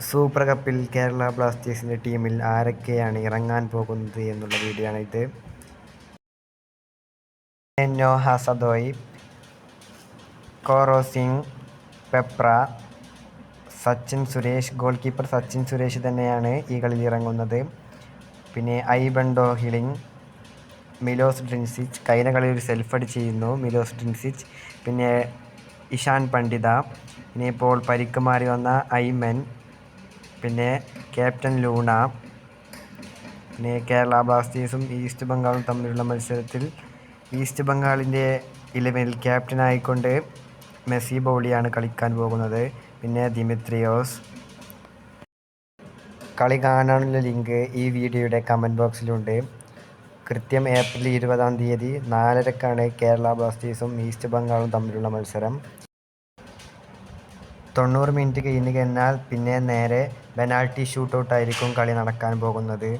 Super കപ്പിൽ കേരള ബ്ലാസ്റ്റേഴ്സിൻ്റെ ടീമിൽ ആരൊക്കെയാണ് ഇറങ്ങാൻ പോകുന്നത് എന്നുള്ള വീഡിയോ ആണ് ഇത്. Noah Sadaoui, Koro Singh, Peprah, Sachin Suresh. Goalkeeper Sachin Suresh തന്നെയാണ് ഈ കളിയിൽ ഇറങ്ങുന്നത്. പിന്നെ ഐബണ്ടോ ഹിലിംഗ്, മിലോസ് ഡ്രിൻസിച്ച്. കഴിഞ്ഞ കളിയിൽ ഒരു സെൽഫ് അടിച്ചിരുന്നു മിലോസ് ഡ്രിൻസിച്ച്. പിന്നെ ഇഷാൻ പണ്ഡിത. പിന്നെ ഇപ്പോൾ പരിക്ക് മാറി വന്ന ഐമൻ. പിന്നെ ക്യാപ്റ്റൻ ലൂണ. പിന്നെ കേരള ബ്ലാസ്റ്റേഴ്സും ഈസ്റ്റ് ബംഗാളും തമ്മിലുള്ള മത്സരത്തിൽ ഈസ്റ്റ് ബംഗാളിൻ്റെ 11ൽ ക്യാപ്റ്റനായിക്കൊണ്ട് മെസ്സി ബൗളിയാണ് കളിക്കാൻ പോകുന്നത്. പിന്നെ ദിമിത്രിയോസ്. കളി കാണാനുള്ള ലിങ്ക് ഈ വീഡിയോയുടെ കമൻറ്റ് ബോക്സിലുണ്ട്. കൃത്യം ഏപ്രിൽ 20-ാം തീയതി 4:30-ക്കാണ് കേരള ബ്ലാസ്റ്റേഴ്സും ഈസ്റ്റ് ബംഗാളും തമ്മിലുള്ള മത്സരം. 90 മിനിറ്റ് കഴിഞ്ഞ് കഴിഞ്ഞാൽ പിന്നെ നേരെ പെനാൽറ്റി ഷൂട്ടൗട്ടായിരിക്കും കളി നടക്കാൻ പോകുന്നത്.